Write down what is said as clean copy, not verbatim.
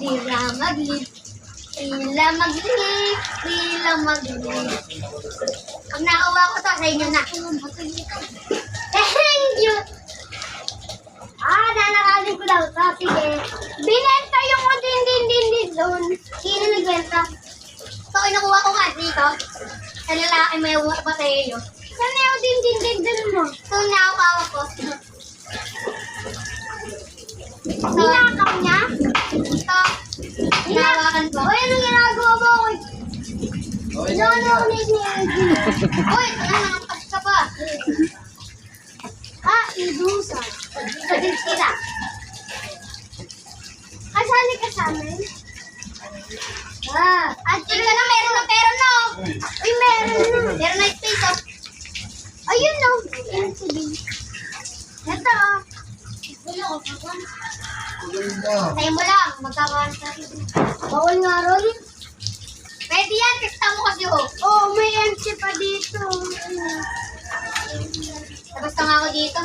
Tira mag-lift. Tila mag-lift. Tila mag-lift. Pag nakuha ko to, sa inyo na. Thank you. Nanakalim ko daw to. Sige. Binenta yung din doon. Sino nagbenta? Ito, nakuha ko nga dito. Sa lalaki may batayo. Saan na yung din doon mo? Ito, nakuha ko. Ninakaw niya? Ito. Hinawakan ko. Uy, anong ginagawa mo? Ano ako ni Uy, nakakapag ka pa. Idusa. Sabihin sila. Kasali ka sa amin? At ka na, meron na pera, no? Uy, meron na. Meron na space, oh. Ayun, no? Ito, oh. Wala ko pa. Tayo mo lang, magkakaroon sa akin. Bawal nga ron. Pwede yan, testa mo kasi oh. Oo, may MC pa dito. Tapos na nga ako dito.